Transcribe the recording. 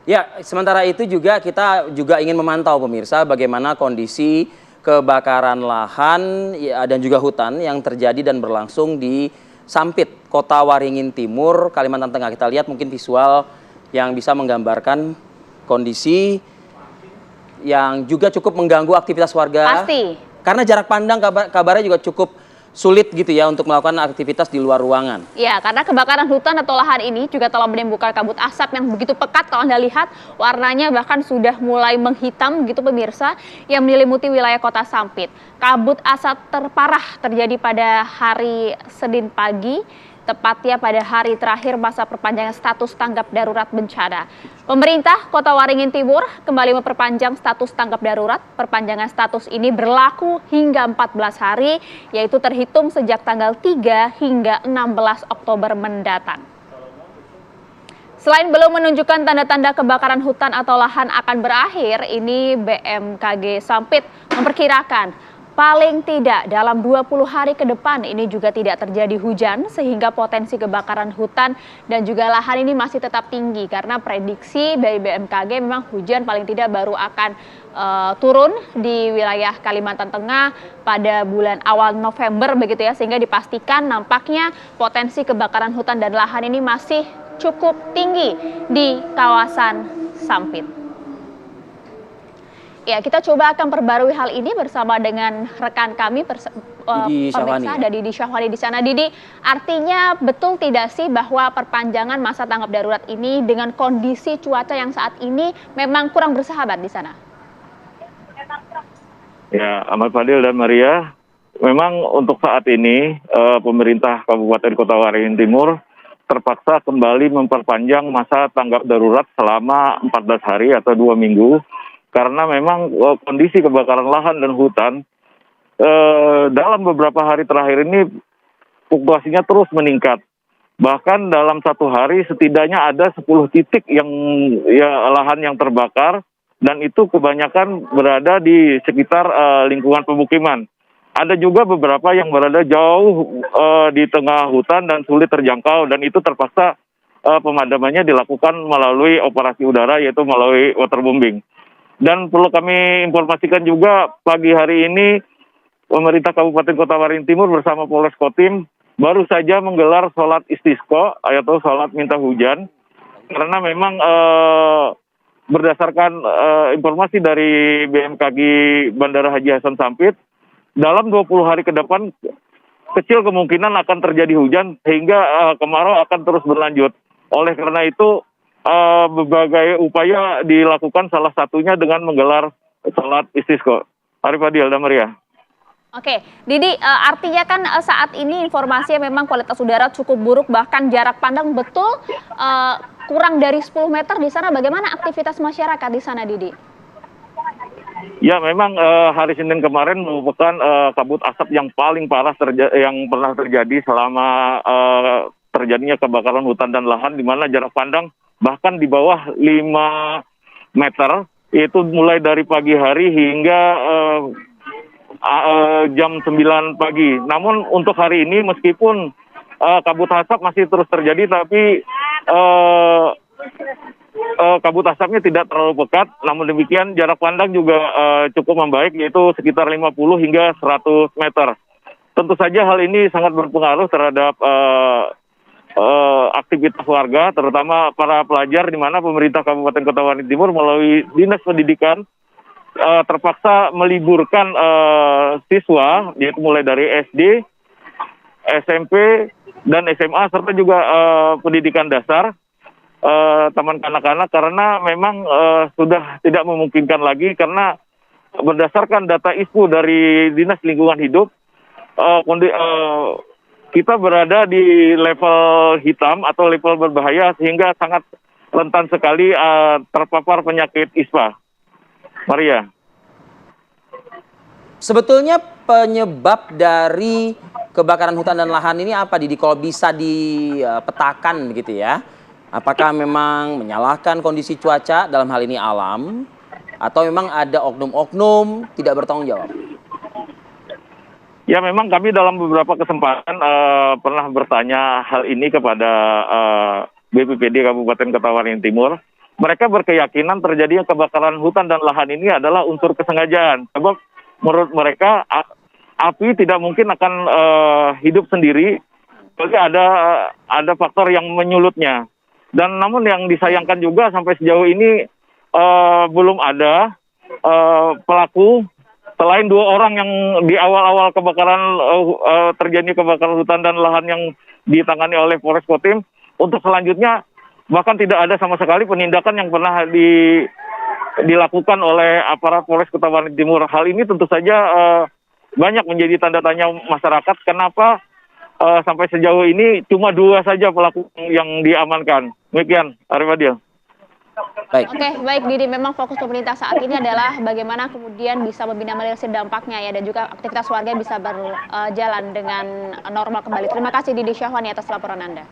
Ya, sementara itu juga kita juga ingin memantau pemirsa bagaimana kondisi kebakaran lahan dan juga hutan yang terjadi dan berlangsung di Sampit, Kota Waringin Timur, Kalimantan Tengah. Kita lihat mungkin visual yang bisa menggambarkan kondisi yang juga cukup mengganggu aktivitas warga. Pasti. Karena jarak pandang kabarnya juga cukup sulit gitu ya untuk melakukan aktivitas di luar ruangan. Ya, karena kebakaran hutan atau lahan ini juga telah menimbulkan kabut asap yang begitu pekat. Kalau Anda lihat, warnanya bahkan sudah mulai menghitam gitu pemirsa, yang menyelimuti wilayah kota Sampit. Kabut asap terparah terjadi pada hari Senin pagi, tepatnya pada hari terakhir masa perpanjangan status tanggap darurat bencana. Pemerintah Kota Waringin Timur kembali memperpanjang status tanggap darurat. Perpanjangan status ini berlaku hingga 14 hari, yaitu terhitung sejak tanggal 3 hingga 16 Oktober mendatang. Selain belum menunjukkan tanda-tanda kebakaran hutan atau lahan akan berakhir, ini BMKG Sampit memperkirakan paling tidak dalam 20 hari ke depan ini juga tidak terjadi hujan, sehingga potensi kebakaran hutan dan juga lahan ini masih tetap tinggi, karena prediksi dari BMKG memang hujan paling tidak baru akan turun di wilayah Kalimantan Tengah pada bulan awal November begitu ya, sehingga dipastikan nampaknya potensi kebakaran hutan dan lahan ini masih cukup tinggi di kawasan Sampit. Ya, kita coba akan perbarui hal ini bersama dengan rekan kami pemirsa ada Didi Syahwani di sana. Didi, artinya betul tidak sih bahwa perpanjangan masa tanggap darurat ini dengan kondisi cuaca yang saat ini memang kurang bersahabat di sana? Ya, Ahmad Fadil dan Maria, memang untuk saat ini pemerintah Kabupaten Kota Waringin Timur terpaksa kembali memperpanjang masa tanggap darurat selama 14 hari atau 2 minggu. Karena memang kondisi kebakaran lahan dan hutan dalam beberapa hari terakhir ini populasinya terus meningkat. Bahkan dalam satu hari setidaknya ada 10 titik yang lahan yang terbakar, dan itu kebanyakan berada di sekitar lingkungan pemukiman. Ada juga beberapa yang berada jauh di tengah hutan dan sulit terjangkau, dan itu terpaksa pemadamannya dilakukan melalui operasi udara, yaitu melalui waterbombing. Dan perlu kami informasikan juga, pagi hari ini pemerintah Kabupaten Kota Waringin Timur bersama Polres Kotim baru saja menggelar sholat istisqa atau sholat minta hujan. Karena memang berdasarkan informasi dari BMKG Bandara Haji Hasan Sampit, dalam 20 hari ke depan kecil kemungkinan akan terjadi hujan sehingga kemarau akan terus berlanjut. Oleh karena itu berbagai upaya dilakukan, salah satunya dengan menggelar sholat istisqa. Arif Adil dan Maria. Oke, Didi, artinya kan saat ini informasinya memang kualitas udara cukup buruk, bahkan jarak pandang betul kurang dari 10 meter di sana. Bagaimana aktivitas masyarakat di sana, Didi? Ya, memang hari Senin kemarin merupakan kabut asap yang paling parah yang pernah terjadi selama terjadinya kebakaran hutan dan lahan, di mana jarak pandang bahkan di bawah 5 meter, yaitu mulai dari pagi hari hingga jam 9 pagi. Namun untuk hari ini meskipun kabut asap masih terus terjadi, tapi kabut asapnya tidak terlalu pekat. Namun demikian jarak pandang juga cukup membaik, yaitu sekitar 50 hingga 100 meter. Tentu saja hal ini sangat berpengaruh terhadap aktivitas warga, terutama para pelajar, di mana pemerintah Kabupaten Kota Waringin Timur melalui Dinas Pendidikan terpaksa meliburkan siswa, yaitu mulai dari SD, SMP, dan SMA, serta juga pendidikan dasar, taman kanak-kanak, karena memang sudah tidak memungkinkan lagi, karena berdasarkan data ISPU dari Dinas Lingkungan Hidup, kita berada di level hitam atau level berbahaya, sehingga sangat rentan sekali terpapar penyakit ISPA. Maria. Sebetulnya penyebab dari kebakaran hutan dan lahan ini apa, Didi? Kalau bisa dipetakan begitu ya. Apakah memang menyalahkan kondisi cuaca, dalam hal ini alam, atau memang ada oknum-oknum tidak bertanggung jawab? Ya, memang kami dalam beberapa kesempatan pernah bertanya hal ini kepada BPPD Kabupaten Kota Waringin Timur. mereka berkeyakinan terjadinya kebakaran hutan dan lahan ini adalah unsur kesengajaan. Sebab menurut mereka api tidak mungkin akan hidup sendiri, jadi ada faktor yang menyulutnya. Dan namun yang disayangkan juga sampai sejauh ini belum ada pelaku selain 2 orang yang di awal-awal kebakaran terjadi kebakaran hutan dan lahan yang ditangani oleh Polres Kotim. Untuk selanjutnya bahkan tidak ada sama sekali penindakan yang pernah dilakukan oleh aparat Polres Kota Waringin Timur. Hal ini tentu saja banyak menjadi tanda tanya masyarakat. Kenapa sampai sejauh ini cuma 2 saja pelaku yang diamankan. Demikian, Arif Adil. Baik. Oke, baik Didi. Memang fokus pemerintah saat ini adalah bagaimana kemudian bisa meminimalisir dampaknya ya, dan juga aktivitas warga bisa berjalan dengan normal kembali. Terima kasih Didi Syahwani atas laporan Anda.